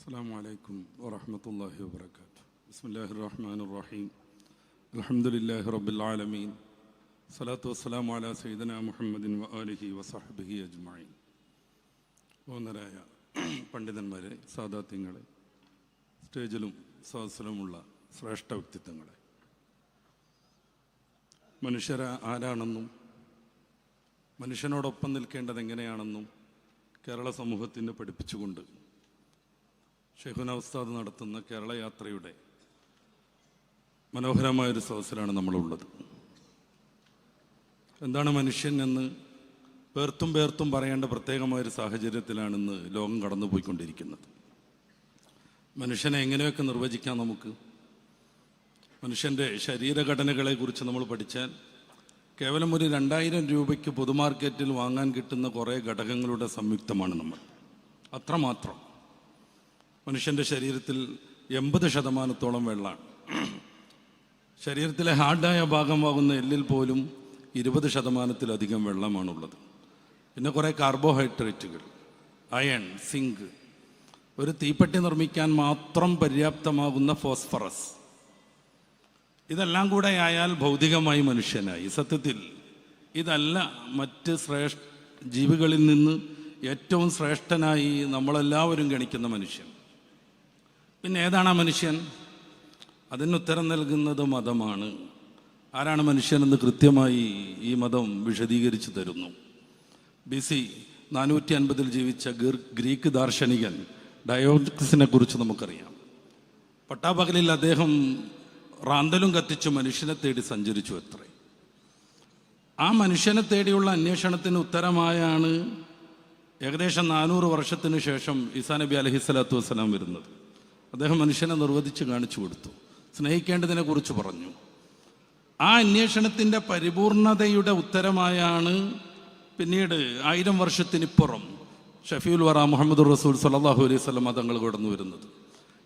السلام عليكم ورحمة الله وبركاته. بسم الله الرحمن الرحيم. الحمد لله رب العالمين. الصلاة والسلام على سيدنا محمد وآله وصحبه أجمعين. ഓന്നരായ പണ്ഡിതന്മാരെ, സാദാത്യങ്ങളെ, സ്റ്റേജിലും സദസ്സിലുമുള്ള ശ്രേഷ്ഠ വ്യക്തിത്വങ്ങളെ, മനുഷ്യർ ആരാണെന്നും മനുഷ്യനോടൊപ്പം നിൽക്കേണ്ടത് എങ്ങനെയാണെന്നും കേരള സമൂഹത്തിന് പഠിപ്പിച്ചുകൊണ്ട് ഷെയ്ഖുന ഉസ്താദ് നടത്തുന്ന കേരള യാത്രയുടെ മനോഹരമായൊരു സദസ്സിലാണ് നമ്മളുള്ളത്. എന്താണ് മനുഷ്യൻ എന്ന് പേർത്തും പേർത്തും പറയേണ്ട പ്രത്യേകമായൊരു സാഹചര്യത്തിലാണിന്ന് ലോകം കടന്നുപോയിക്കൊണ്ടിരിക്കുന്നത്. മനുഷ്യനെ എങ്ങനെയൊക്കെ നിർവചിക്കാം നമുക്ക്? മനുഷ്യൻ്റെ ശരീരഘടനകളെക്കുറിച്ച് നമ്മൾ പഠിച്ചാൽ കേവലം ഒരു 2000 രൂപയ്ക്ക് പൊതുമാർക്കറ്റിൽ വാങ്ങാൻ കിട്ടുന്ന കുറേ ഘടകങ്ങളുടെ സംയുക്തമാണ് നമ്മൾ. അത്രമാത്രം. മനുഷ്യൻ്റെ ശരീരത്തിൽ 80% വെള്ളമാണ്. ശരീരത്തിലെ ഹാർഡായ ഭാഗമാകുന്ന എല്ലിൽ പോലും 20%-ലധികം വെള്ളമാണുള്ളത്. പിന്നെ കുറേ കാർബോഹൈഡ്രേറ്റുകൾ, അയൺ, സിങ്ക്, ഒരു തീപ്പെട്ടി നിർമ്മിക്കാൻ മാത്രം പര്യാപ്തമാകുന്ന ഫോസ്ഫറസ്, ഇതെല്ലാം കൂടെ ആയാൽ ഭൗതികമായി മനുഷ്യനായി. സത്യത്തിൽ ഇതല്ല മറ്റ് ജീവികളിൽ നിന്ന് ഏറ്റവും ശ്രേഷ്ഠനായി നമ്മളെല്ലാവരും ഗണിക്കുന്ന മനുഷ്യൻ. പിന്നെ ഏതാണ് ആ മനുഷ്യൻ? അതിനുത്തരം നൽകുന്നത് മതമാണ്. ആരാണ് മനുഷ്യനെന്ന് കൃത്യമായി ഈ മതം വിശദീകരിച്ചു തരുന്നു. BC 450 ജീവിച്ച ഗ്രീക്ക് ദാർശനികൻ ഡയോക്സിനെ കുറിച്ച് നമുക്കറിയാം. പട്ടാപകലിൽ അദ്ദേഹം റാന്തലും കത്തിച്ച് മനുഷ്യനെ തേടി സഞ്ചരിച്ചു അത്രേ. ആ മനുഷ്യനെ തേടിയുള്ള അന്വേഷണത്തിന് ഉത്തരമായാണ് ഏകദേശം 400 വർഷത്തിന് ശേഷം ഈസാ നബി അലൈഹിസ്സലാത്തു വസ്സലാം വരുന്നത്. അദ്ദേഹം മനുഷ്യനെ നിർവചിച്ച് കാണിച്ചു കൊടുത്തു, സ്നേഹിക്കേണ്ടതിനെ കുറിച്ച് പറഞ്ഞു. ആ അന്വേഷണത്തിൻ്റെ പരിപൂർണതയുടെ ഉത്തരമായാണ് പിന്നീട് 1000 വർഷത്തിനിപ്പുറം ഷഫീഉൽ വറ മുഹമ്മദ് റസൂൽ സ്വല്ലല്ലാഹു അലൈഹി വസല്ലം തങ്ങൾ കടന്നു വരുന്നത്.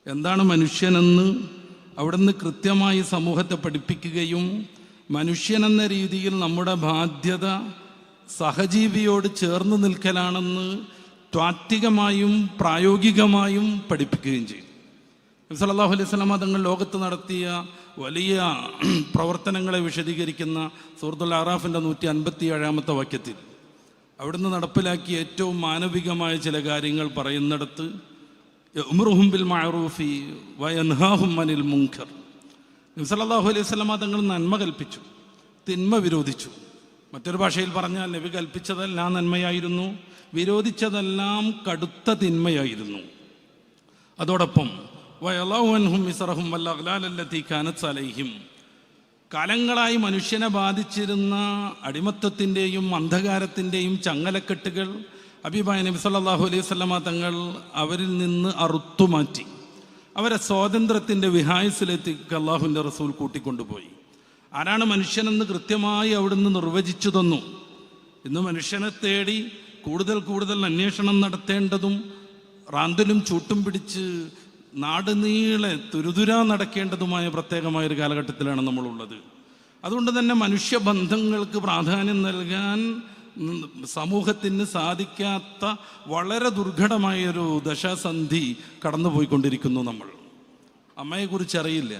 എന്താണ് മനുഷ്യനെന്ന് അവിടുന്ന് കൃത്യമായി സമൂഹത്തെ പഠിപ്പിക്കുകയും മനുഷ്യനെന്ന രീതിയിൽ നമ്മുടെ ബാധ്യത സഹജീവിയോട് ചേർന്ന് നിൽക്കലാണെന്ന് താത്വികമായും പ്രായോഗികമായും പഠിപ്പിക്കുകയും ചെയ്തു. നബി സല്ലല്ലാഹു അലൈഹി വസല്ലം തങ്ങൾ ലോകത്ത് നടത്തിയ വലിയ പ്രവർത്തനങ്ങളെ വിശദീകരിക്കുന്ന സൂറത്തുൽ അറാഫിൻ്റെ 157-ാമത്തെ വാക്യത്തിൽ അവിടുന്ന് നടപ്പിലാക്കിയ ഏറ്റവും മാനവികമായ ചില കാര്യങ്ങൾ പറയുന്നിടത്ത് യഅ്മുറുഹും ബിൽ മഅറൂഫി വയൻഹാഹും അനിൽ മുൻകർ. നബി സല്ലല്ലാഹു അലൈഹി വസല്ലം തങ്ങൾ നന്മ കൽപ്പിച്ചു, തിന്മ വിരോധിച്ചു. മറ്റൊരു ഭാഷയിൽ പറഞ്ഞാൽ നബി കൽപ്പിച്ചതെല്ലാം നന്മയായിരുന്നു, വിരോധിച്ചതെല്ലാം കടുത്ത തിന്മയായിരുന്നു. അതോടൊപ്പം വയളഉ അൻഹും ഇസ്റഹും വൽ അഗ്ലാൽ അല്ലതി കാനത് അലൈഹിം, കാലങ്ങളായി മനുഷ്യനെ ബാധിച്ചിരുന്ന അടിമത്തത്തിൻ്റെയും അന്ധകാരത്തിൻ്റെയും ചങ്ങലക്കെട്ടുകൾ ഹബീബായ നബി സല്ലല്ലാഹു അലൈഹി വസല്ലമ തങ്ങൾ അവരിൽ നിന്ന് അറുത്തുമാറ്റി അവരെ സ്വാതന്ത്ര്യത്തിൻ്റെ വിഹായസിലേക്ക് അല്ലാഹുവിൻ്റെ റസൂൽ കൂട്ടിക്കൊണ്ടുപോയി. ആരാണ് മനുഷ്യനെന്ന് കൃത്യമായി അവിടുന്ന് നിർവചിച്ചു തന്നു. ഇന്ന് മനുഷ്യനെ തേടി കൂടുതൽ കൂടുതൽ അന്വേഷണം നടത്തേണ്ടതും റാന്തലും ചൂട്ടും പിടിച്ച് നാട് നീളെ തുരുതുരാ നടക്കേണ്ടതുമായ പ്രത്യേകമായൊരു കാലഘട്ടത്തിലാണ് നമ്മളുള്ളത്. അതുകൊണ്ട് തന്നെ മനുഷ്യബന്ധങ്ങൾക്ക് പ്രാധാന്യം നൽകാൻ സമൂഹത്തിന് സാധിക്കാത്ത വളരെ ദുർഘടമായൊരു ദശാസന്ധി കടന്നുപോയിക്കൊണ്ടിരിക്കുന്നു. നമ്മൾ അമ്മയെക്കുറിച്ച് അറിയില്ല,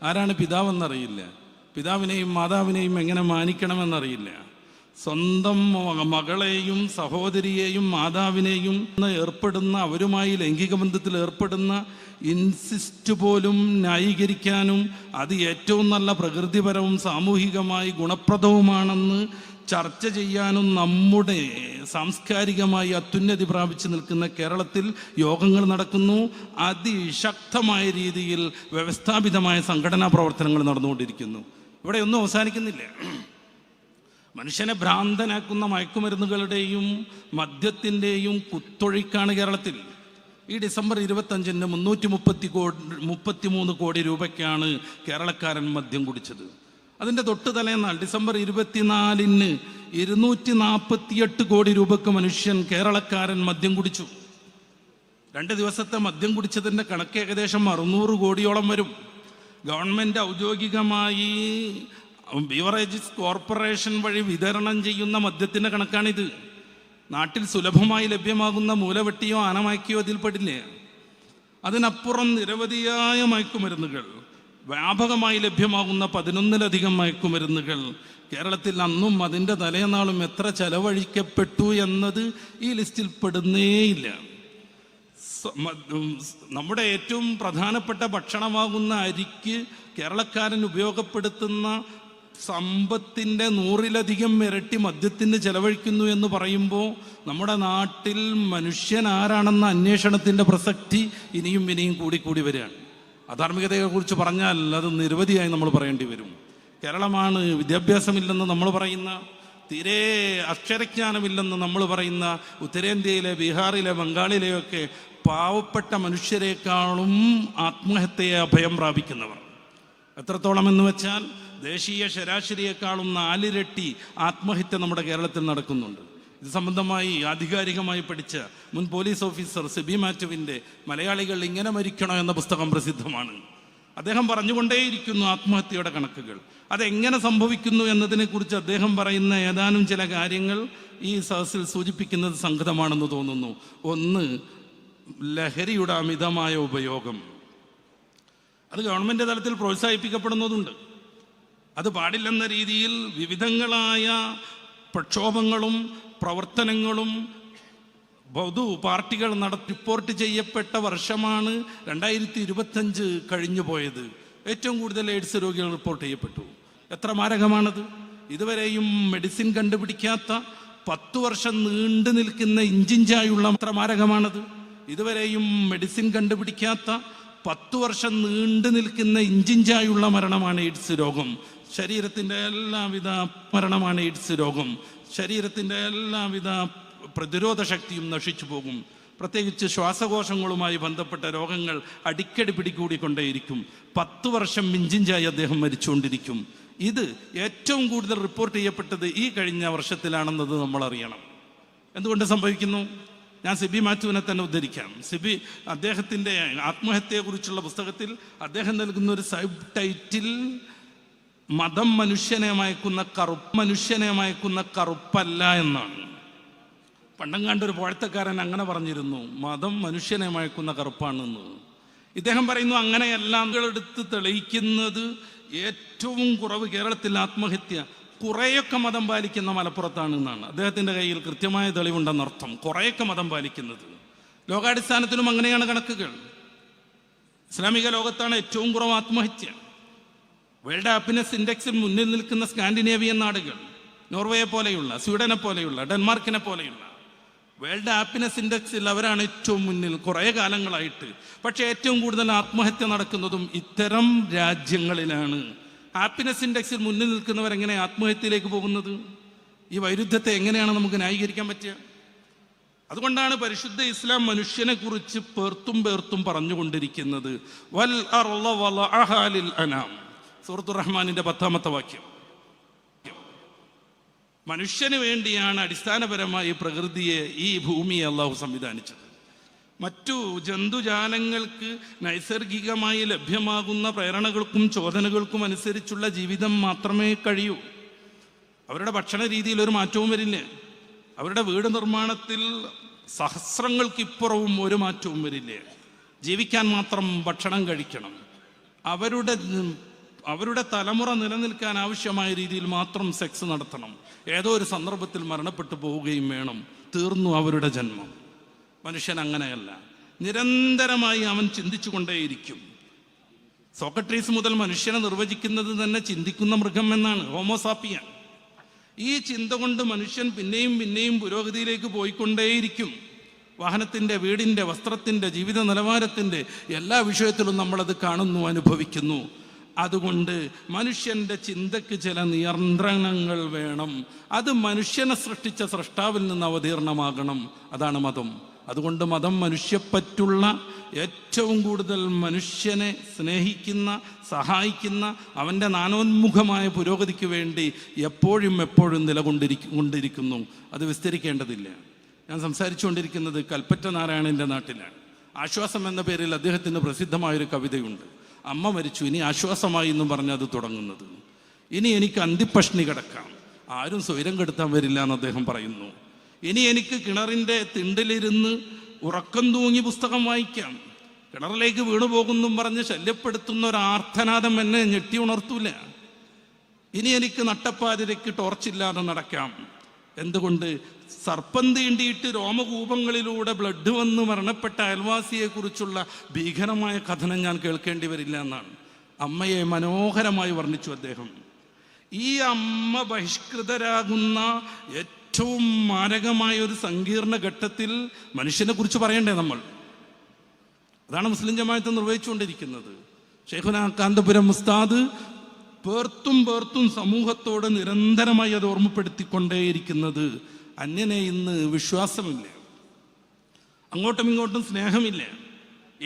ആരാണ് പിതാവെന്നറിയില്ല, പിതാവിനെയും മാതാവിനെയും എങ്ങനെ മാനിക്കണമെന്നറിയില്ല, സ്വന്തം മകളെയും സഹോദരിയെയും മാതാവിനെയും ഏർപ്പെടുന്ന അവരുമായി ലൈംഗിക ബന്ധത്തിൽ ഏർപ്പെടുന്ന ഇൻസിസ്റ്റ് പോലും ന്യായീകരിക്കാനും അത് ഏറ്റവും നല്ല പ്രകൃതിപരവും സാമൂഹികമായി ഗുണപ്രദവുമാണെന്ന് ചർച്ച ചെയ്യാനും നമ്മുടെ സാംസ്കാരികമായി അത്യുന്നതി പ്രാപിച്ചു നിൽക്കുന്ന കേരളത്തിൽ യോഗങ്ങൾ നടക്കുന്നു. അതിശക്തമായ രീതിയിൽ വ്യവസ്ഥാപിതമായ സംഘടനാ പ്രവർത്തനങ്ങൾ നടന്നുകൊണ്ടിരിക്കുന്നു. ഇവിടെ ഒന്നും അവസാനിക്കുന്നില്ല. മനുഷ്യനെ ഭ്രാന്തനാക്കുന്ന മയക്കുമരുന്നുകളുടെയും മദ്യത്തിൻ്റെയും കുത്തൊഴുക്കാണ് കേരളത്തിൽ. ഈ ഡിസംബർ 25-ന് 333 കോടി രൂപയ്ക്കാണ് കേരളക്കാരൻ മദ്യം കുടിച്ചത്. അതിൻ്റെ തൊട്ട് തലേന്നാൾ ഡിസംബർ 24-ന് 248 കോടി രൂപയ്ക്ക് മനുഷ്യൻ കേരളക്കാരൻ മദ്യം കുടിച്ചു. 2 ദിവസത്തെ മദ്യം കുടിച്ചതിൻ്റെ കണക്ക് ഏകദേശം 600 കോടിയോളം വരും. ഗവൺമെൻറ് ഔദ്യോഗികമായി ബീവറേജസ് കോർപ്പറേഷൻ വഴി വിതരണം ചെയ്യുന്ന മദ്യത്തിൻ്റെ കണക്കാണിത്. നാട്ടിൽ സുലഭമായി ലഭ്യമാകുന്ന മൂലവെട്ടിയോ ആനമാക്കിയോ അതിൽപ്പെടില്ലേ? അതിനപ്പുറം നിരവധിയായ മയക്കുമരുന്നുകൾ, വ്യാപകമായി ലഭ്യമാകുന്ന 11-ലധികം മയക്കുമരുന്നുകൾ കേരളത്തിൽ അന്നും അതിൻ്റെ തലേനാളും എത്ര ചെലവഴിക്കപ്പെട്ടു എന്നത് ഈ ലിസ്റ്റിൽ പെടുന്നേയില്ല. നമ്മുടെ ഏറ്റവും പ്രധാനപ്പെട്ട ഭക്ഷണമാകുന്ന അരിക്ക് കേരളക്കാരൻ ഉപയോഗപ്പെടുത്തുന്ന സമ്പത്തിൻ്റെ 100-ലധികം ഇരട്ടി മദ്യത്തിന് ചെലവഴിക്കുന്നു എന്ന് പറയുമ്പോൾ നമ്മുടെ നാട്ടിൽ മനുഷ്യൻ ആരാണെന്ന അന്വേഷണത്തിൻ്റെ പ്രസക്തി ഇനിയും കൂടി വരികയാണ്. അധാർമികതയെക്കുറിച്ച് പറഞ്ഞാൽ അത് നിരവധിയായി നമ്മൾ പറയേണ്ടി വരും. കേരളമാണ് വിദ്യാഭ്യാസമില്ലെന്ന് നമ്മൾ പറയുന്ന, തീരെ അക്ഷരജ്ഞാനമില്ലെന്ന് നമ്മൾ പറയുന്ന ഉത്തരേന്ത്യയിലെ, ബീഹാറിലെ, ബംഗാളിലെയൊക്കെ പാവപ്പെട്ട മനുഷ്യരെക്കാളും ആത്മഹത്യയെ അഭയം പ്രാപിക്കുന്നവർ. എത്രത്തോളം എന്ന് വെച്ചാൽ ദേശീയ ശരാശരിയേക്കാളും 4 ഇരട്ടി ആത്മഹത്യ നമ്മുടെ കേരളത്തിൽ നടക്കുന്നുണ്ട്. ഇത് സംബന്ധമായി ആധികാരികമായി പഠിച്ച മുൻ പോലീസ് ഓഫീസർ സിബി മാറ്റുവിൻ്റെ മലയാളികൾ ഇങ്ങനെ മരിക്കണോ എന്ന പുസ്തകം പ്രസിദ്ധമാണ്. അദ്ദേഹം പറഞ്ഞുകൊണ്ടേയിരിക്കുന്നു ആത്മഹത്യയുടെ കണക്കുകൾ. അതെങ്ങനെ സംഭവിക്കുന്നു എന്നതിനെക്കുറിച്ച് അദ്ദേഹം പറയുന്ന ഏതാനും ചില കാര്യങ്ങൾ ഈ സദസ്സിൽ സൂചിപ്പിക്കുന്നത് സംഗതമാണെന്ന് തോന്നുന്നു. ഒന്ന്, ലഹരിയുടെ അമിതമായ ഉപയോഗം. അത് ഗവൺമെൻറ് തലത്തിൽ പ്രോത്സാഹിപ്പിക്കപ്പെടുന്നതുണ്ട്. അത് പാടില്ലെന്ന രീതിയിൽ വിവിധങ്ങളായ പ്രക്ഷോഭങ്ങളും പ്രവർത്തനങ്ങളും പാർട്ടികൾ റിപ്പോർട്ട് ചെയ്യപ്പെട്ട വർഷമാണ് 2025 കഴിഞ്ഞു പോയത്. ഏറ്റവും കൂടുതൽ എയ്ഡ്സ് രോഗികൾ റിപ്പോർട്ട് ചെയ്യപ്പെട്ടു. എത്ര മാരകമാണത്! ഇതുവരെയും മെഡിസിൻ കണ്ടുപിടിക്കാത്ത 10 വർഷം നീണ്ടു നിൽക്കുന്ന ഇഞ്ചിഞ്ചായുള്ള എത്ര മാരകമാണത്! ഇതുവരെയും മെഡിസിൻ കണ്ടുപിടിക്കാത്ത 10 വർഷം നീണ്ടു നിൽക്കുന്ന ഇഞ്ചിഞ്ചായുള്ള മരണമാണ് എയ്ഡ്സ് രോഗം. ശരീരത്തിൻ്റെ എല്ലാവിധ മരണമാണ് എയ്ഡ്സ് രോഗം. ശരീരത്തിൻ്റെ എല്ലാവിധ പ്രതിരോധ ശക്തിയും നശിച്ചു പോകും. പ്രത്യേകിച്ച് ശ്വാസകോശങ്ങളുമായി ബന്ധപ്പെട്ട രോഗങ്ങൾ അടിക്കടി പിടികൂടിക്കൊണ്ടേയിരിക്കും. 10 വർഷം ഇഞ്ചിഞ്ചായി അദ്ദേഹം മരിച്ചുകൊണ്ടിരിക്കും. ഇത് ഏറ്റവും കൂടുതൽ റിപ്പോർട്ട് ചെയ്യപ്പെട്ടത് ഈ കഴിഞ്ഞ വർഷത്തിലാണെന്നത് നമ്മൾ അറിയണം. എന്തുകൊണ്ട് സംഭവിക്കുന്നു? ഞാൻ സിബി മാറ്റുവിനെ തന്നെ ഉദ്ധരിക്കാം. സിബി അദ്ദേഹത്തിൻ്റെ ആത്മഹത്യയെക്കുറിച്ചുള്ള പുസ്തകത്തിൽ അദ്ദേഹം നൽകുന്ന ഒരു സബ് ടൈറ്റിൽ മതം മനുഷ്യനെ മയക്കുന്ന കറുപ്പല്ല എന്നാണ്. പണ്ടങ്ങാണ്ടൊരു പോഴത്തക്കാരൻ അങ്ങനെ പറഞ്ഞിരുന്നു, മതം മനുഷ്യനെ മയക്കുന്ന കറുപ്പാണെന്ന്. ഇദ്ദേഹം പറയുന്നു അങ്ങനെയല്ല. എടുത്ത് തെളിയിക്കുന്നത് ഏറ്റവും കുറവ് കേരളത്തിൽ ആത്മഹത്യ കുറേയൊക്കെ മതം പാലിക്കുന്ന മലപ്പുറത്താണ് എന്നാണ്. അദ്ദേഹത്തിൻ്റെ കയ്യിൽ കൃത്യമായ തെളിവുണ്ടെന്നർത്ഥം. കുറേയൊക്കെ മതം പാലിക്കുന്നത്. ലോകാടിസ്ഥാനത്തിലും അങ്ങനെയാണ് കണക്കുകൾ. ഇസ്ലാമിക ലോകത്താണ് ഏറ്റവും കുറവ് ആത്മഹത്യ. വേൾഡ് ഹാപ്പിനെസ് ഇൻഡെക്സിൽ മുന്നിൽ നിൽക്കുന്ന സ്കാൻഡിനേവിയൻ നാടുകൾ, നോർവേയെ പോലെയുള്ള, സ്വീഡനെ പോലെയുള്ള, ഡെൻമാർക്കിനെ പോലെയുള്ള വേൾഡ് ഹാപ്പിനെസ് ഇൻഡെക്സിൽ അവരാണ് ഏറ്റവും മുന്നിൽ കുറേ കാലങ്ങളായിട്ട്. പക്ഷേ ഏറ്റവും കൂടുതൽ ആത്മഹത്യ നടക്കുന്നതും ഇത്തരം രാജ്യങ്ങളിലാണ്. ഹാപ്പിനെസ് ഇൻഡെക്സിൽ മുന്നിൽ നിൽക്കുന്നവരെങ്ങനെ ആത്മഹത്യയിലേക്ക് പോകുന്നത്? ഈ വൈരുദ്ധ്യത്തെ എങ്ങനെയാണ് നമുക്ക് ന്യായീകരിക്കാൻ പറ്റുക? അതുകൊണ്ടാണ് പരിശുദ്ധ ഇസ്ലാം മനുഷ്യനെ കുറിച്ച് പേർത്തും പറഞ്ഞുകൊണ്ടിരിക്കുന്നത്. വൽ അർള വളഅഹാ ലിൽ അനാം. സൂറത്തുർ റഹ്മാനിന്റെ 10-ാമത്തെ വാക്യം. മനുഷ്യന് വേണ്ടിയാണ് അടിസ്ഥാനപരമായി പ്രകൃതിയെ, ഈ ഭൂമിയെ അള്ളാഹു സംവിധാനിച്ചത്. മറ്റു ജന്തുജാലങ്ങൾക്ക് നൈസർഗികമായി ലഭ്യമാകുന്ന പ്രേരണകൾക്കും ചോദനകൾക്കും അനുസരിച്ചുള്ള ജീവിതം മാത്രമേ കഴിയൂ. അവരുടെ ഭക്ഷണ രീതിയിൽ ഒരു മാറ്റവും വരില്ല. അവരുടെ വീട് നിർമ്മാണത്തിൽ സഹസ്രങ്ങൾക്കിപ്പുറവും ഒരു മാറ്റവും വരില്ല. ജീവിക്കാൻ മാത്രം ഭക്ഷണം കഴിക്കണം. അവരുടെ തലമുറ നിലനിൽക്കാൻ ആവശ്യമായ രീതിയിൽ മാത്രം സെക്സ് നടത്തണം. ഏതോ ഒരു സന്ദർഭത്തിൽ മരണപ്പെട്ടു പോവുകയും വേണം. തീർന്നു അവരുടെ ജന്മം. മനുഷ്യൻ അങ്ങനെയല്ല. നിരന്തരമായി അവൻ ചിന്തിച്ചു കൊണ്ടേയിരിക്കും. സോക്രട്ടീസ് മുതൽ മനുഷ്യനെ നിർവചിക്കുന്നത് തന്നെ ചിന്തിക്കുന്ന മൃഗം എന്നാണ്, ഹോമോസാപ്പിയൻ. ഈ ചിന്ത കൊണ്ട് മനുഷ്യൻ പിന്നെയും പുരോഗതിയിലേക്ക് പോയിക്കൊണ്ടേയിരിക്കും. വാഹനത്തിൻ്റെ, വീടിൻ്റെ, വസ്ത്രത്തിൻ്റെ, ജീവിത നിലവാരത്തിൻ്റെ എല്ലാ വിഷയത്തിലും നമ്മളത് കാണുന്നു, അനുഭവിക്കുന്നു. അതുകൊണ്ട് മനുഷ്യൻ്റെ ചിന്തയ്ക്ക് ചില നിയന്ത്രണങ്ങൾ വേണം. അത് മനുഷ്യനെ സൃഷ്ടിച്ച സൃഷ്ടാവിൽ നിന്ന് അവതീർണമാകണം. അതാണ് മതം. അതുകൊണ്ട് മതം മനുഷ്യപ്പറ്റുള്ള, ഏറ്റവും കൂടുതൽ മനുഷ്യനെ സ്നേഹിക്കുന്ന, സഹായിക്കുന്ന, അവൻ്റെ നാനോന്മുഖമായ പുരോഗതിക്ക് വേണ്ടി എപ്പോഴും നിലകൊണ്ടിരിക്കുന്നു. അത് വിസ്തരിക്കേണ്ടതില്ല. ഞാൻ സംസാരിച്ചുകൊണ്ടിരിക്കുന്നത് കൽപ്പറ്റ നാരായണൻ്റെ നാട്ടിലാണ്. ആശ്വാസം എന്ന പേരിൽ അദ്ദേഹത്തിന് പ്രസിദ്ധമായൊരു കവിതയുണ്ട്. അമ്മ മരിച്ചു, ഇനി ആശ്വാസമായി എന്നും പറഞ്ഞത് തുടങ്ങുന്നത്. ഇനി എനിക്ക് അന്തിപ്പഷ്ണി കിടക്കാം, ആരും സ്വൈരം കെടുത്താൻ വരില്ല എന്ന് അദ്ദേഹം പറയുന്നു. ഇനി എനിക്ക് കിണറിൻ്റെ തിണ്ടിലിരുന്ന് ഉറക്കം തൂങ്ങി പുസ്തകം വായിക്കാം. കിണറിലേക്ക് വീണു പോകുന്നും പറഞ്ഞ് ശല്യപ്പെടുത്തുന്ന ഒരു ആർത്തനാദം എന്നെ ഞെട്ടി ഉണർത്തൂല. ഇനി എനിക്ക് നട്ടപ്പാതിരയ്ക്ക് ടോർച്ചില്ലാതെ നടക്കാം. എന്തുകൊണ്ട്? സർപ്പം തീണ്ടിയിട്ട് രോമകൂപങ്ങളിലൂടെ ബ്ലഡ് വന്ന് മരണപ്പെട്ട അയൽവാസിയെക്കുറിച്ചുള്ള ഭീകരമായ കഥനം ഞാൻ കേൾക്കേണ്ടി വരില്ല എന്നാണ് അമ്മയെ മനോഹരമായി വർണ്ണിച്ചു അദ്ദേഹം. ഈ അമ്മ ബഹിഷ്കൃതരാകുന്ന ഏറ്റവും മാരകമായ ഒരു സങ്കീർണ ഘട്ടത്തിൽ മനുഷ്യനെ കുറിച്ച് പറയണ്ടേ നമ്മൾ? അതാണ് മുസ്ലിം ജമാഅത്ത് നിർവഹിച്ചുകൊണ്ടിരിക്കുന്നത്. ശൈഖുനാ കാന്തപുരം ഉസ്താദ് പേർത്തും സമൂഹത്തോട് നിരന്തരമായി അത് ഓർമ്മപ്പെടുത്തിക്കൊണ്ടേയിരിക്കുന്നത്, അന്യനെ ഇന്ന് വിശ്വാസമില്ല, അങ്ങോട്ടും ഇങ്ങോട്ടും സ്നേഹമില്ല,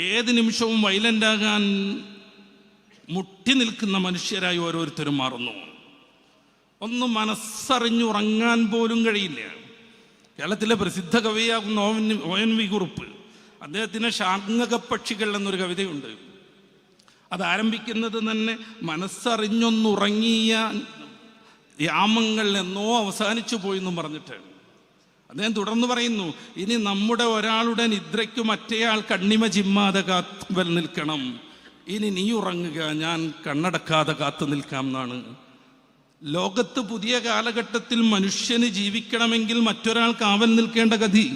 ഏത് നിമിഷവും വയലൻ്റാകാൻ മുട്ടി നിൽക്കുന്ന മനുഷ്യരായി ഓരോരുത്തരും മാറുന്നു. ഒന്നും മനസ്സറിഞ്ഞുറങ്ങാൻ പോലും കഴിയില്ല. കേരളത്തിലെ പ്രസിദ്ധ കവിയാകുന്ന ONV കുറുപ്പ്, അദ്ദേഹത്തിന് ശാർങ്ങകപ്പക്ഷികൾ എന്നൊരു കവിതയുണ്ട്. അത് ആരംഭിക്കുന്നത് തന്നെ മനസ്സറിഞ്ഞൊന്നുറങ്ങിയ യാമങ്ങൾ എന്നോ അവസാനിച്ചു പോയി എന്നും പറഞ്ഞിട്ട്. അദ്ദേഹം തുടർന്ന് പറയുന്നു, ഇനി നമ്മുടെ ഒരാളുടെ നിദ്രയ്ക്ക് മറ്റേയാൾ കണ്ണിമ ചിമ്മാതെ കാത്തു നിൽക്കണം. ഇനി നീ ഉറങ്ങുക, ഞാൻ കണ്ണടക്കാതെ കാത്തു നിൽക്കാം എന്നാണ്. ലോകത്ത് പുതിയ കാലഘട്ടത്തിൽ മനുഷ്യന് ജീവിക്കണമെങ്കിൽ മറ്റൊരാൾ കാവൽ നിൽക്കേണ്ട ഗതി.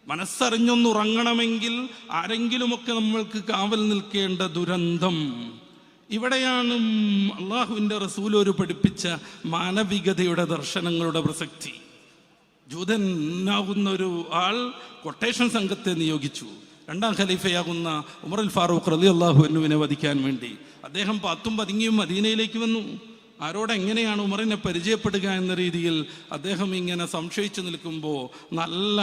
മനസ്സറിഞ്ഞൊന്നുറങ്ങണമെങ്കിൽ ആരെങ്കിലുമൊക്കെ നമ്മൾക്ക് കാവൽ നിൽക്കേണ്ട ദുരന്തം. ഇവിടെയാണ് അള്ളാഹുവിൻ്റെ റസൂൽ ഒരു പഠിപ്പിച്ച മാനവികതയുടെ ദർശനങ്ങളുടെ പ്രസക്തി. ജൂതനാകുന്ന ഒരു ആൾ കൊട്ടേഷൻ സംഘത്തെ നിയോഗിച്ചു. രണ്ടാം ഖലീഫയാകുന്ന ഉമറുൽ ഫാറൂഖ് റളിയല്ലാഹു അൻഹുവിനെ വധിക്കാൻ വേണ്ടി. അദ്ദേഹം പത്തും പതുങ്ങിയും മദീനയിലേക്ക് വന്നു. ആരോടെങ്ങനെയാണ് ഉമറിനെ പരിചയപ്പെടുക എന്ന രീതിയിൽ അദ്ദേഹം ഇങ്ങനെ സംശയിച്ചു നിൽക്കുമ്പോൾ നല്ല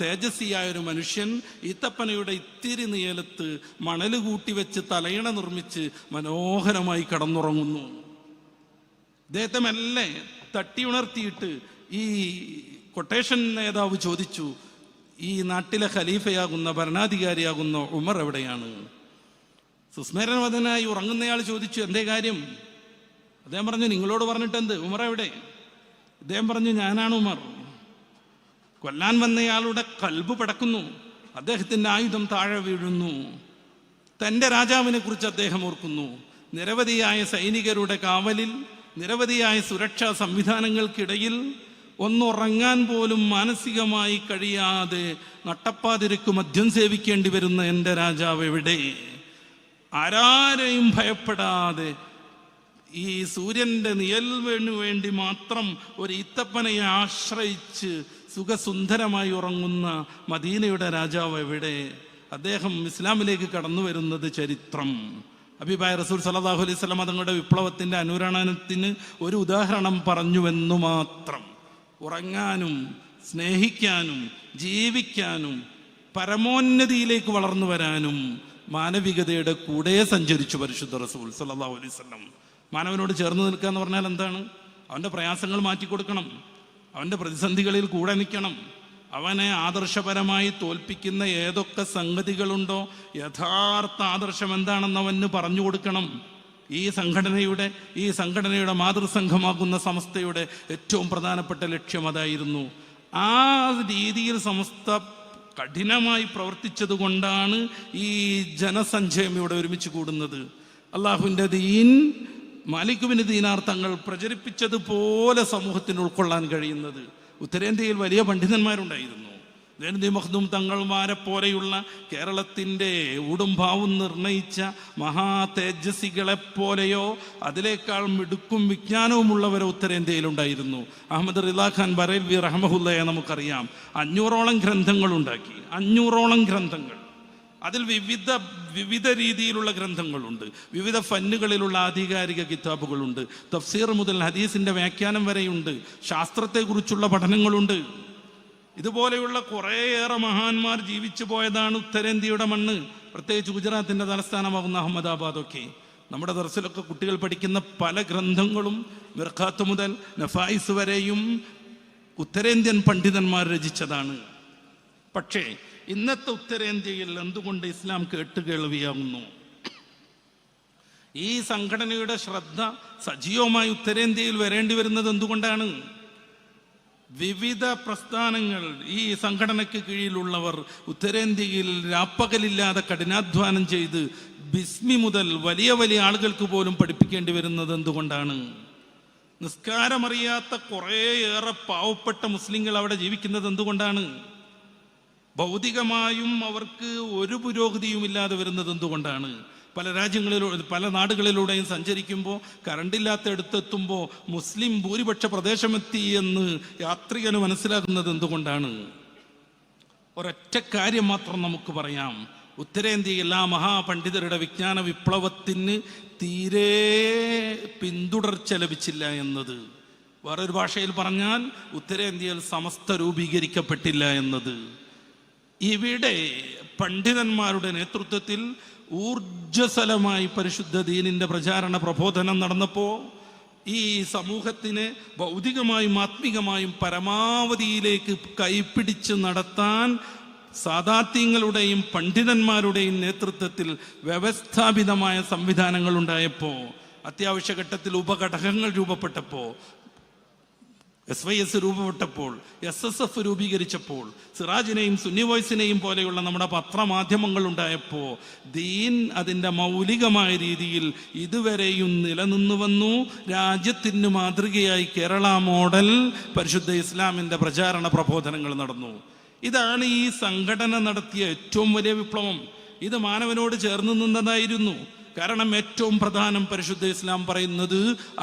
തേജസ്വിയായൊരു മനുഷ്യൻ ഈത്തപ്പനയുടെ ഇത്തിരി നീലത്ത് മണൽ കൂട്ടി വെച്ച് തലയിണ നിർമ്മിച്ച് മനോഹരമായി കടന്നുറങ്ങുന്നു. അദ്ദേഹത്തെ മെല്ലെ തട്ടിയുണർത്തിയിട്ട് ഈ കൊട്ടേഷൻ നേതാവ് ചോദിച്ചു, ഈ നാട്ടിലെ ഖലീഫയാകുന്ന ഭരണാധികാരിയാകുന്ന ഉമർ എവിടെയാണ്? സുസ്മരണവദനായി ഉറങ്ങുന്നയാൾ ചോദിച്ചു, എന്തേ കാര്യം? അദ്ദേഹം പറഞ്ഞു, നിങ്ങളോട് പറഞ്ഞിട്ടെന്ത്, ഉമർ എവിടെ? അദ്ദേഹം പറഞ്ഞു, ഞാനാണ് ഉമർ. കൊല്ലാൻ വന്നയാളുടെ കൽബ് പടക്കുന്നു, അദ്ദേഹത്തിൻ്റെ ആയുധം താഴെ വീഴുന്നു. തൻ്റെ രാജാവിനെ കുറിച്ച് അദ്ദേഹം ഓർക്കുന്നു. നിരവധിയായ സൈനികരുടെ കാവലിൽ, നിരവധിയായ സുരക്ഷാ സംവിധാനങ്ങൾക്കിടയിൽ ഒന്നുറങ്ങാൻ പോലും മാനസികമായി കഴിയാതെ നട്ടപ്പാതിരക്ക് മദ്യം സേവിക്കേണ്ടി വരുന്ന എൻ്റെ രാജാവ് എവിടെ? ആരാരെയും ഭയപ്പെടാതെ ഈ സൂര്യൻ്റെ നിഴലിനു വേണ്ടി മാത്രം ഒരു ഈത്തപ്പനയെ ആശ്രയിച്ച് സുഖസുന്ദരമായി ഉറങ്ങുന്ന മദീനയുടെ രാജാവ് എവിടെ? അദ്ദേഹം ഇസ്ലാമിലേക്ക് കടന്നു വരുന്നത് ചരിത്രം. ഹബീബായ റസൂൽ സല്ലല്ലാഹു അലൈഹി വസല്ലം തങ്ങളുടെ വിപ്ലവത്തിൻ്റെ അനുരണനത്തിന് ഒരു ഉദാഹരണം പറഞ്ഞുവെന്നു മാത്രം. ഉറങ്ങാനും സ്നേഹിക്കാനും ജീവിക്കാനും പരമോന്നതിയിലേക്ക് വളർന്നു വരാനും മാനവികതയുടെ കൂടെ സഞ്ചരിച്ചു പരിശുദ്ധ റസൂൽ സല്ലല്ലാഹു അലൈഹി വസല്ലം. മാനവനോട് ചേർന്ന് നിൽക്കുക എന്ന് പറഞ്ഞാൽ എന്താണ്? അവൻ്റെ പ്രയാസങ്ങൾ മാറ്റിക്കൊടുക്കണം, അവൻ്റെ പ്രതിസന്ധികളിൽ കൂടെ നിൽക്കണം, അവനെ ആദർശപരമായി തോൽപ്പിക്കുന്ന ഏതൊക്കെ സംഗതികളുണ്ടോ യഥാർത്ഥ ആദർശം എന്താണെന്ന് അവന് പറഞ്ഞു കൊടുക്കണം. ഈ സംഘടനയുടെ മാതൃസംഘമാകുന്ന സംസ്ഥയുടെ ഏറ്റവും പ്രധാനപ്പെട്ട ലക്ഷ്യം അതായിരുന്നു. ആ രീതിയിൽ സംസ്ഥ കഠിനമായി പ്രവർത്തിച്ചത് കൊണ്ടാണ് ഈ ജനസഞ്ചയം ഇവിടെ ഒരുമിച്ച് കൂടുന്നത്. അള്ളാഹുവിൻ്റെ ദീൻ മാലിക് ബിൻ ദീനാർ തങ്ങൾ പ്രചരിപ്പിച്ചതുപോലെ സമൂഹത്തിന് ഉൾക്കൊള്ളാൻ കഴിയുന്നത്. ഉത്തരേന്ത്യയിൽ വലിയ പണ്ഡിതന്മാരുണ്ടായിരുന്നു. ജൈനുദ്ദീൻ മഖ്ദൂം തങ്ങൾമാരെ പോലെയുള്ള കേരളത്തിൻ്റെ ഊടുംഭാവും നിർണയിച്ച മഹാ തേജസ്വികളെപ്പോലെയോ അതിലേക്കാൾ മിടുക്കും വിജ്ഞാനവുമുള്ളവരെ ഉത്തരേന്ത്യയിലുണ്ടായിരുന്നു. അഹമ്മദ് റിളാ ഖാൻ ബറേൽവി റഹ്മഹുല്ലയെ നമുക്കറിയാം. 500ഓളം ഗ്രന്ഥങ്ങളുണ്ടാക്കി. 500ഓളം ഗ്രന്ഥങ്ങൾ. അതിൽ വിവിധ രീതിയിലുള്ള ഗ്രന്ഥങ്ങളുണ്ട്, വിവിധ ഫന്നുകളിലുള്ള ആധികാരിക കിതാബുകളുണ്ട്, തഫ്സീർ മുതൽ ഹദീസിൻ്റെ വ്യാഖ്യാനം വരെയുണ്ട്, ശാസ്ത്രത്തെക്കുറിച്ചുള്ള പഠനങ്ങളുണ്ട്. ഇതുപോലെയുള്ള കുറേയേറെ മഹാന്മാർ ജീവിച്ചു പോയതാണ് ഉത്തരേന്ത്യയുടെ മണ്ണ്, പ്രത്യേകിച്ച് ഗുജറാത്തിൻ്റെ തലസ്ഥാനമാകുന്ന അഹമ്മദാബാദൊക്കെ. നമ്മുടെ ദർസിലൊക്കെ കുട്ടികൾ പഠിക്കുന്ന പല ഗ്രന്ഥങ്ങളും മിർഖാത്ത് മുതൽ നഫായിസ് വരെയും ഉത്തരേന്ത്യൻ പണ്ഡിതന്മാർ രചിച്ചതാണ്. പക്ഷേ ഇന്നത്തെ ഉത്തരേന്ത്യയിൽ എന്തുകൊണ്ട് ഇസ്ലാം കേട്ടുകേൾവിയാകുന്നു? ഈ സംഘടനയുടെ ശ്രദ്ധ സജീവമായി ഉത്തരേന്ത്യയിൽ വരേണ്ടി വരുന്നത് എന്തുകൊണ്ടാണ്? വിവിധ പ്രസ്ഥാനങ്ങൾ, ഈ സംഘടനയ്ക്ക് കീഴിലുള്ളവർ ഉത്തരേന്ത്യയിൽ രാപ്പകലില്ലാതെ കഠിനാധ്വാനം ചെയ്ത് ബിസ്മി മുതൽ വലിയ വലിയ ആളുകൾക്ക് പോലും പഠിപ്പിക്കേണ്ടി വരുന്നത് എന്തുകൊണ്ടാണ്? നിസ്കാരമറിയാത്ത കുറേയേറെ പാവപ്പെട്ട മുസ്ലിങ്ങൾ അവിടെ ജീവിക്കുന്നത് എന്തുകൊണ്ടാണ്? ഭൗതികമായും അവർക്ക് ഒരു പുരോഗതിയുമില്ലാതെ വരുന്നത് എന്തുകൊണ്ടാണ്? പല നാടുകളിലൂടെയും സഞ്ചരിക്കുമ്പോൾ കറണ്ടില്ലാത്ത അടുത്തെത്തുമ്പോൾ മുസ്ലിം ഭൂരിപക്ഷ പ്രദേശമെത്തി എന്ന് യാത്രികന് മനസ്സിലാകുന്നത് എന്തുകൊണ്ടാണ്? ഒരൊറ്റ കാര്യം മാത്രം നമുക്ക് പറയാം. ഉത്തരേന്ത്യയിൽ ആ മഹാപണ്ഡിതരുടെ വിജ്ഞാന വിപ്ലവത്തിന് തീരെ പിന്തുടർച്ച ലഭിച്ചില്ല എന്നത്. വേറൊരു ഭാഷയിൽ പറഞ്ഞാൽ ഉത്തരേന്ത്യയിൽ സമസ്ത രൂപീകരിക്കപ്പെട്ടില്ല എന്നത്. ഇവിടെ പണ്ഡിതന്മാരുടെ നേതൃത്വത്തിൽ ഊർജ്ജസ്വലമായി പരിശുദ്ധ ദീനിന്റെ പ്രചാരണ പ്രബോധനം നടന്നപ്പോൾ ഈ സമൂഹത്തിനെ ഭൗതികമായും ആത്മീകമായും പരമാവധിയിലേക്ക് കൈപ്പിടിച്ച് നടത്താൻ സാദാത്യങ്ങളുടെയും പണ്ഡിതന്മാരുടെയും നേതൃത്വത്തിൽ വ്യവസ്ഥാപിതമായ സംവിധാനങ്ങൾ ഉണ്ടായപ്പോൾ, അത്യാവശ്യ ഘട്ടത്തിൽ ഉപഘടകങ്ങൾ രൂപപ്പെട്ടപ്പോൾ, SYS രൂപപ്പെട്ടപ്പോൾ, SSF രൂപീകരിച്ചപ്പോൾ, സിറാജിനെയും സുന്നി വോയ്സിനെയും പോലെയുള്ള നമ്മുടെ പത്രമാധ്യമങ്ങൾ ഉണ്ടായപ്പോൾ ദീൻ അതിൻ്റെ മൗലികമായ രീതിയിൽ ഇതുവരെയും നിലനിന്നു വന്നു. രാജ്യത്തിന് മാതൃകയായി കേരള മോഡൽ പരിശുദ്ധ ഇസ്ലാമിൻ്റെ പ്രചാരണ പ്രബോധനങ്ങൾ നടന്നു. ഇതാണ് ഈ സംഘടന നടത്തിയ ഏറ്റവും വലിയ വിപ്ലവം. ഇത് മാനവനോട് ചേർന്ന് നിന്നതായിരുന്നു. കാരണം ഏറ്റവും പ്രധാനം പരിശുദ്ധ ഇസ്ലാം പറയുന്നത്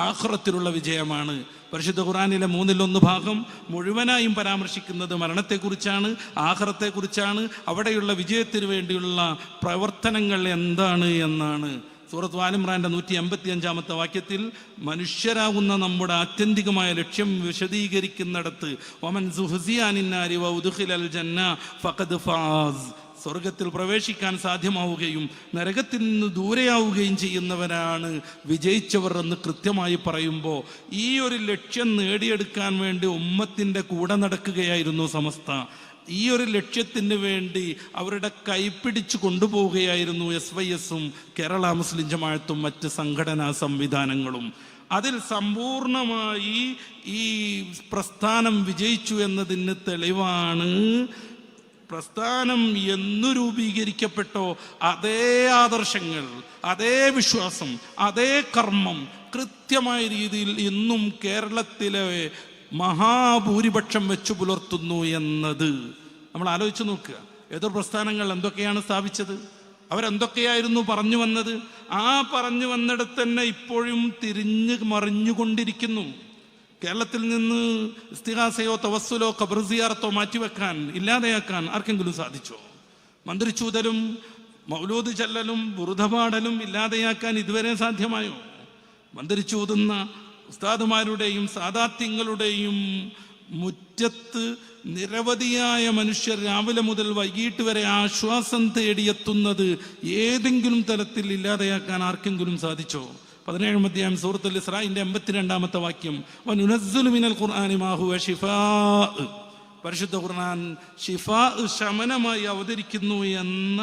ആഖിറത്തിലുള്ള വിജയമാണ്. പരിശുദ്ധ ഖുർആനിലെ 1/3 ഭാഗം മുഴുവനായും പരാമർശിക്കുന്നത് മരണത്തെക്കുറിച്ചാണ്, ആഖിറത്തെക്കുറിച്ചാണ്. അവിടെയുള്ള വിജയത്തിന് വേണ്ടിയുള്ള പ്രവർത്തനങ്ങൾ എന്താണ് എന്നാണ്. സൂറത്ത് ആൽ ഇംറാന്റെ 185-ാമത്തെ വാക്യത്തിൽ മനുഷ്യരാകുന്ന നമ്മുടെ ആത്യന്തികമായ ലക്ഷ്യം വിശദീകരിക്കുന്നിടത്ത് വമൻ സുഹ്സിയ അനിൻ നാരി വഉദ്ഖിലൽ ജന്ന ഫഖദ് ഫാസ്, സ്വർഗത്തിൽ പ്രവേശിക്കാൻ സാധ്യമാവുകയും നരകത്തിൽ നിന്ന് ദൂരെയാവുകയും ചെയ്യുന്നവരാണ് വിജയിച്ചവർ എന്ന് കൃത്യമായി പറയുമ്പോൾ ഈ ഒരു ലക്ഷ്യം നേടിയെടുക്കാൻ വേണ്ടി ഉമ്മത്തിൻ്റെ കൂടെ നടക്കുകയായിരുന്നു സമസ്ത. ഈ ഒരു ലക്ഷ്യത്തിന് വേണ്ടി അവരുടെ കൈപ്പിടിച്ചു കൊണ്ടുപോവുകയായിരുന്നു SYS-ഉം കേരള മുസ്ലിം ജമാഅത്തും മറ്റ് സംഘടനാ സംവിധാനങ്ങളും. അതിൽ സമ്പൂർണമായി ഈ പ്രസ്ഥാനം വിജയിച്ചു എന്നതിന് തെളിവാണ് പ്രസ്ഥാനം എന്നു രൂപീകരിക്കപ്പെട്ടോ അതേ ആദർശങ്ങൾ, അതേ വിശ്വാസം, അതേ കർമ്മം കൃത്യമായ രീതിയിൽ ഇന്നും കേരളത്തിലെ മഹാഭൂരിപക്ഷം വെച്ചു പുലർത്തുന്നു എന്നത് നമ്മൾ ആലോചിച്ച് നോക്കുക. എതിർ പ്രസ്ഥാനങ്ങൾ എന്തൊക്കെയാണ് സ്ഥാപിച്ചത്? അവരെന്തൊക്കെയായിരുന്നു പറഞ്ഞു വന്നത്? ആ പറഞ്ഞു വന്നിടത്ത് തന്നെ ഇപ്പോഴും തിരിഞ്ഞ് മറിഞ്ഞുകൊണ്ടിരിക്കുന്നു. കേരളത്തിൽ നിന്ന് ഇസ്തിഗാസയോ തവസ്സുലോ ഖബർ സിയാറത്തോ മാറ്റിവെക്കാൻ, ഇല്ലാതെയാക്കാൻ ആർക്കെങ്കിലും സാധിച്ചോ? മന്ത്രിച്ചൂതലും മൗലൂദ് ചൊല്ലലും ബുറുദപാടലും ഇല്ലാതെയാക്കാൻ ഇതുവരെ സാധ്യമായോ? മന്ത്രിച്ചൂതുന്ന ഉസ്താദുമാരുടെയും സാദാത്യങ്ങളുടെയും മുറ്റത്ത് നിരവധിയായ മനുഷ്യർ രാവിലെ മുതൽ വൈകിട്ട് വരെ ആശ്വാസം തേടിയെത്തുന്നത് ഏതെങ്കിലും തലത്തിൽ ഇല്ലാതെയാക്കാൻ ആർക്കെങ്കിലും സാധിച്ചോ? 17-ാം അധ്യായം സൂറത്തുൽ ഇസ്രാഇന്റെ 82-ാമത്തെ വാക്യം വനുനസ്സുലു മിനൽ ഖുർആനി മാ ഹുവ ശിഫാ, പരിശുദ്ധ ഖുർആൻ ശിഫാ, ശമനമായി അവതരിക്കുന്നു എന്ന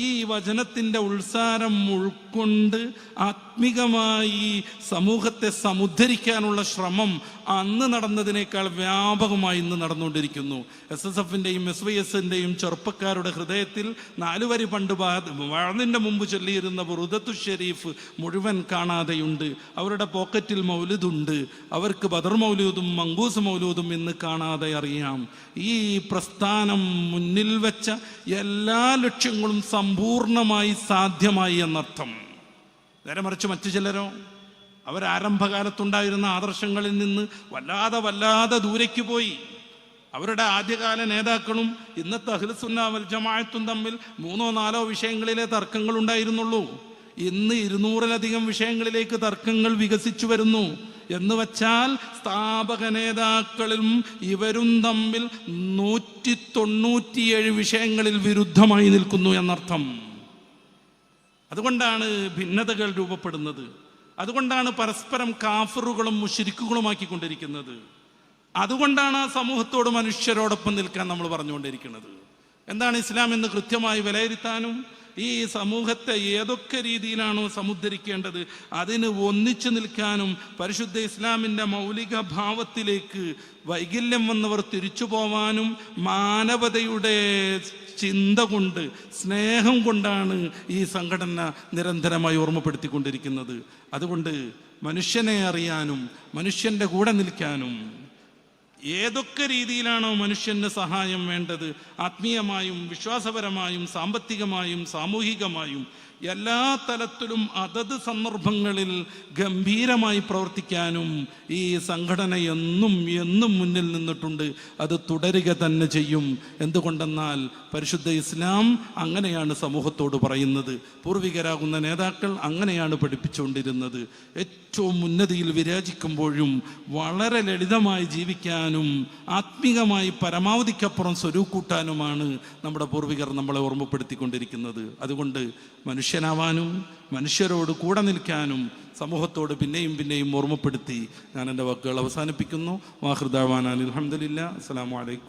ഈ വചനത്തിൻ്റെ ഉൾസാരം ഉൾക്കൊണ്ട് ആത്മികമായി സമൂഹത്തെ സമുദ്ധരിക്കാനുള്ള ശ്രമം അന്ന് നടന്നതിനേക്കാൾ വ്യാപകമായി ഇന്ന് നടന്നുകൊണ്ടിരിക്കുന്നു. SSF-ന്റെയും SYS-ന്റെയും ചെറുപ്പക്കാരുടെ ഹൃദയത്തിൽ 4 വരി പണ്ട് വളർന്നതിൻ്റെ മുമ്പ് ചൊല്ലിയിരുന്ന ബുറുദത്തു ഷരീഫ് മുഴുവൻ കാണാതെയുണ്ട്. അവരുടെ പോക്കറ്റിൽ മൗലിദുണ്ട്. അവർക്ക് ബദർ മൗലൂദും മങ്കൂസ് മൗലൂദും ഇന്ന് കാണാതെ അറിയാം. ഈ പ്രസ്ഥാനം മുന്നിൽ വെച്ച എല്ലാ ലക്ഷ്യങ്ങളും സമ്പൂർണമായി സാധ്യമായി എന്നർത്ഥം. നേരെ മറിച്ച് മറ്റു ചിലരോ അവരാരംഭകാലത്തുണ്ടായിരുന്ന ആദർശങ്ങളിൽ നിന്ന് വല്ലാതെ ദൂരേക്ക് പോയി. അവരുടെ ആദ്യകാല നേതാക്കളും ഇന്നത്തെ അഹ്ലുസുന്ന വൽ ജമാഅത്തും തമ്മിൽ 3-4 വിഷയങ്ങളിലെ തർക്കങ്ങൾ ഉണ്ടായിരുന്നുള്ളൂ. ഇന്ന് 200-ലധികം വിഷയങ്ങളിലേക്ക് തർക്കങ്ങൾ വികസിച്ചു വരുന്നു. എന്ന് വച്ചാൽ സ്ഥാപക നേതാക്കളും ഇവരും തമ്മിൽ 197 വിഷയങ്ങളിൽ വിരുദ്ധമായി നിൽക്കുന്നു എന്നർത്ഥം. അതുകൊണ്ടാണ് ഭിന്നതകൾ രൂപപ്പെടുന്നത്. അതുകൊണ്ടാണ് പരസ്പരം കാഫിറുകളും മുശ്രിക്കുകളുമാക്കിക്കൊണ്ടിരിക്കുന്നത്. അതുകൊണ്ടാണ് ആ സമൂഹത്തോട് മനുഷ്യരോടൊപ്പം നിൽക്കാൻ നമ്മൾ പറഞ്ഞുകൊണ്ടിരിക്കുന്നത്. എന്താണ് ഇസ്ലാം എന്ന് കൃത്യമായി വിലയിരുത്താനും ഈ സമൂഹത്തെ ഏതൊക്കെ രീതിയിലാണോ സമുദ്ധരിക്കേണ്ടത് അതിന് ഒന്നിച്ചു നിൽക്കാനും പരിശുദ്ധ ഇസ്ലാമിൻ്റെ മൗലിക ഭാവത്തിലേക്ക് വൈകല്യം വന്നവർ തിരിച്ചു പോവാനും മാനവതയുടെ ചിന്ത കൊണ്ട്, സ്നേഹം കൊണ്ടാണ് ഈ സംഘടന നിരന്തരമായി ഓർമ്മപ്പെടുത്തിക്കൊണ്ടിരിക്കുന്നത്. അതുകൊണ്ട് മനുഷ്യനെ അറിയാനും മനുഷ്യൻ്റെ കൂടെ നിൽക്കാനും ഏതൊക്കെ രീതിയിലാണോ മനുഷ്യന് സഹായം വേണ്ടത്, ആത്മീയമായും വിശ്വാസപരമായും സാമ്പത്തികമായും സാമൂഹികമായും എല്ലാ തലത്തിലും അതത് സന്ദർഭങ്ങളിൽ ഗംഭീരമായി പ്രവർത്തിക്കാനും ഈ സംഘടന എന്നും മുന്നിൽ നിന്നിട്ടുണ്ട്. അത് തുടരുക തന്നെ ചെയ്യും. എന്തുകൊണ്ടെന്നാൽ പരിശുദ്ധ ഇസ്ലാം അങ്ങനെയാണ് സമൂഹത്തോട് പറയുന്നത്. പൂർവികരാകുന്ന നേതാക്കൾ അങ്ങനെയാണ് പഠിപ്പിച്ചുകൊണ്ടിരുന്നത്. ഏറ്റവും ഉന്നതിയിൽ വിരാജിക്കുമ്പോഴും വളരെ ലളിതമായി ജീവിക്കാനും ആത്മീകമായി പരമാവധിക്കപ്പുറം സ്വരൂക്കൂട്ടാനുമാണ് നമ്മുടെ പൂർവികർ നമ്മളെ ഓർമ്മപ്പെടുത്തിക്കൊണ്ടിരിക്കുന്നത്. അതുകൊണ്ട് മനുഷ്യനാവാനും മനുഷ്യരോട് കൂടെ നിൽക്കാനും സമൂഹത്തോട് പിന്നെയും ഓർമ്മപ്പെടുത്തി ഞാൻ എൻ്റെ വാക്കുകൾ അവസാനിപ്പിക്കുന്നു. വാഹൃദാവാനാൻ അൽഹംദുലില്ലാ. അസ്സലാമു അലൈക്കും.